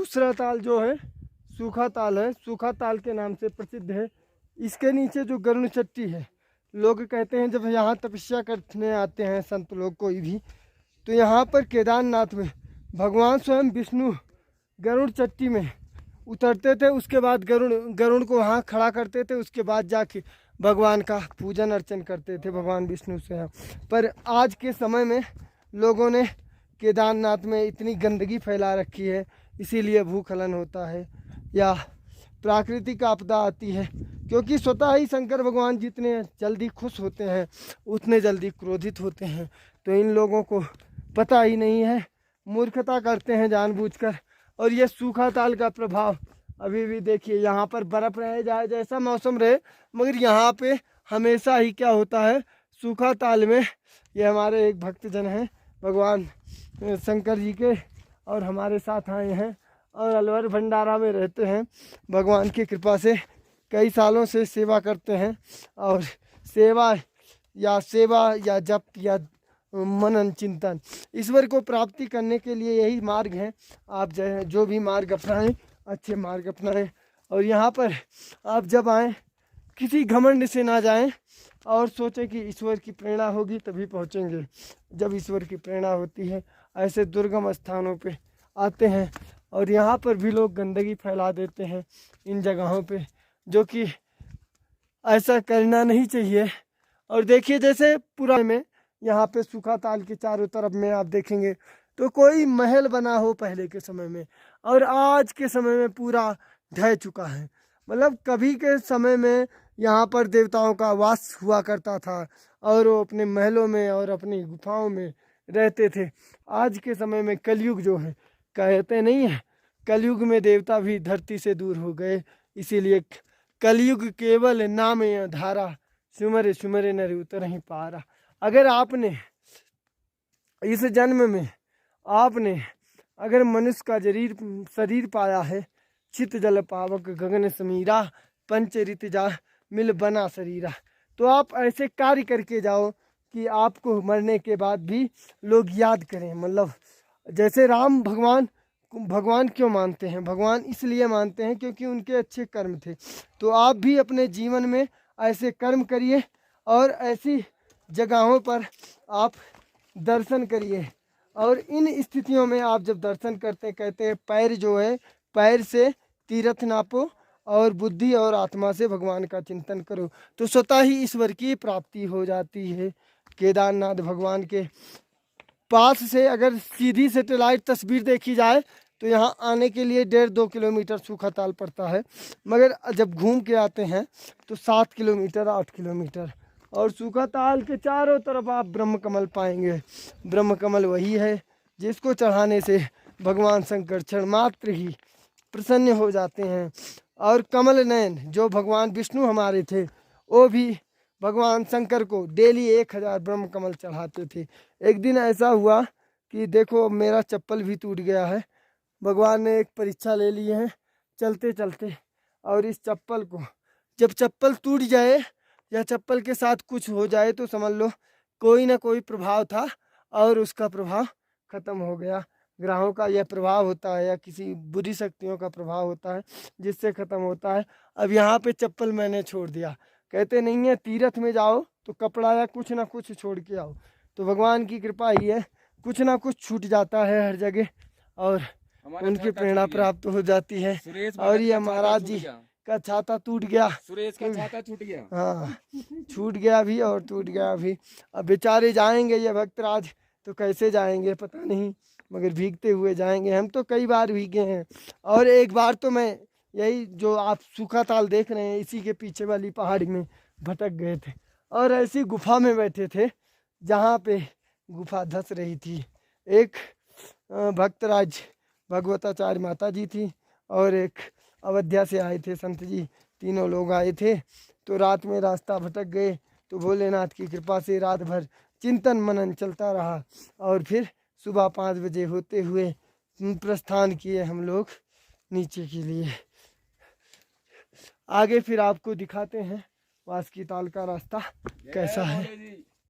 दूसरा ताल जो है सूखा ताल है, सूखा ताल के नाम से प्रसिद्ध है। इसके नीचे जो गरुड़ चट्टी है, लोग कहते हैं जब यहाँ तपस्या करने आते हैं संत लोग कोई भी, तो यहाँ पर केदारनाथ में भगवान स्वयं विष्णु गरुड़ चट्टी में उतरते थे। उसके बाद गरुड़ को वहाँ खड़ा करते थे, उसके बाद जाके भगवान का पूजन अर्चन करते थे भगवान विष्णु से। पर आज के समय में लोगों ने केदारनाथ में इतनी गंदगी फैला रखी है, इसीलिए भूस्खलन होता है या प्राकृतिक आपदा आती है, क्योंकि स्वतः ही शंकर भगवान जितने जल्दी खुश होते हैं उतने जल्दी क्रोधित होते हैं। तो इन लोगों को पता ही नहीं है, मूर्खता करते हैं जानबूझकर। और ये सूखा ताल का प्रभाव अभी भी देखिए, यहाँ पर बर्फ़ रहे जाए जैसा मौसम रहे, मगर यहाँ पे हमेशा ही क्या होता है, सूखा ताल में ये हमारे एक भक्तजन हैं भगवान शंकर जी के, और हमारे साथ आए हैं और अलवर भंडारा में रहते हैं। भगवान की कृपा से कई सालों से सेवा करते हैं, और सेवा या जप या मनन चिंतन ईश्वर को प्राप्ति करने के लिए यही मार्ग है। आप जो भी मार्ग अपनाएं, अच्छे मार्ग अपनाएं। और यहाँ पर आप जब आएँ, किसी घमंड से ना जाएं और सोचें कि ईश्वर की प्रेरणा होगी तभी पहुँचेंगे। जब ईश्वर की प्रेरणा होती है, ऐसे दुर्गम स्थानों पे आते हैं, और यहाँ पर भी लोग गंदगी फैला देते हैं इन जगहों पे, जो कि ऐसा करना नहीं चाहिए। और देखिए जैसे पूरा में यहाँ पे सूखा ताल के चारों तरफ में आप देखेंगे तो कोई महल बना हो पहले के समय में, और आज के समय में पूरा ढह चुका है। मतलब कभी के समय में यहाँ पर देवताओं का वास हुआ करता था, और वो अपने महलों में और अपनी गुफाओं में रहते थे। आज के समय में कलयुग जो है, कहते नहीं है कलयुग में देवता भी धरती से दूर हो गए, इसीलिए कलयुग केवल नाम धारा, सुमरे सुमरे नर उतर ही पारा। अगर आपने इस जन्म में आपने अगर मनुष्य का शरीर पाया है, चित जल पावक गगन समीरा, पंच ऋतजा मिल बना शरीरा, तो आप ऐसे कार्य करके जाओ कि आपको मरने के बाद भी लोग याद करें। मतलब जैसे राम भगवान क्यों मानते हैं? भगवान इसलिए मानते हैं क्योंकि उनके अच्छे कर्म थे। तो आप भी अपने जीवन में ऐसे कर्म करिए, और ऐसी जगहों पर आप दर्शन करिए। और इन स्थितियों में आप जब दर्शन करते, कहते हैं पैर जो है, पैर से तीर्थ नापो और बुद्धि और आत्मा से भगवान का चिंतन करो, तो स्वतः ही ईश्वर की प्राप्ति हो जाती है। केदारनाथ भगवान के पास से अगर सीधी सैटेलाइट तस्वीर देखी जाए तो यहाँ आने के लिए 1.5-2 किलोमीटर सूखा ताल पड़ता है, मगर जब घूम के आते हैं तो 7 किलोमीटर 8 किलोमीटर। और सूखा ताल के चारों तरफ आप ब्रह्म कमल पाएंगे। ब्रह्म कमल वही है जिसको चढ़ाने से भगवान शंकर क्षण मात्र ही प्रसन्न हो जाते हैं। और कमल नयन जो भगवान विष्णु हमारे थे, वो भी भगवान शंकर को डेली 1000 ब्रह्म कमल चढ़ाते थे। एक दिन ऐसा हुआ कि देखो मेरा चप्पल भी टूट गया है। भगवान ने एक परीक्षा ले ली है चलते चलते, और इस चप्पल को जब चप्पल टूट जाए या चप्पल के साथ कुछ हो जाए तो समझ लो कोई ना कोई प्रभाव था और उसका प्रभाव ख़त्म हो गया। ग्रहों का यह प्रभाव होता है या किसी बुरी शक्तियों का प्रभाव होता है जिससे ख़त्म होता है। अब यहाँ पे चप्पल मैंने छोड़ दिया, कहते नहीं है तीर्थ में जाओ तो कपड़ा या कुछ ना कुछ छोड़ के आओ। तो भगवान की कृपा ही है, कुछ ना कुछ छूट जाता है हर जगह और उनकी प्रेरणा प्राप्त हो जाती है। और ये महाराज जी का छाता टूट गया, सुरेश का छाता छूट गया। हाँ, छूट गया भी और टूट गया भी। अब बेचारे जाएंगे ये भक्तराज तो कैसे जाएंगे पता नहीं, मगर भीगते हुए जाएंगे। हम तो कई बार भीगे हैं। और एक बार तो मैं यही जो आप सूखा ताल देख रहे हैं इसी के पीछे वाली पहाड़ी में भटक गए थे, और ऐसी गुफा में बैठे थे जहाँ पे गुफा धंस रही थी। एक भक्तराज भगवताचार्य माता जी थी और एक अयोध्या से आए थे संत जी, तीनों लोग आए थे। तो रात में रास्ता भटक गए, तो भोलेनाथ की कृपा से रात भर चिंतन मनन चलता रहा, और फिर सुबह 5 बजे होते हुए प्रस्थान किए हम लोग नीचे के लिए। आगे फिर आपको दिखाते हैं वासुकी ताल का रास्ता कैसा है।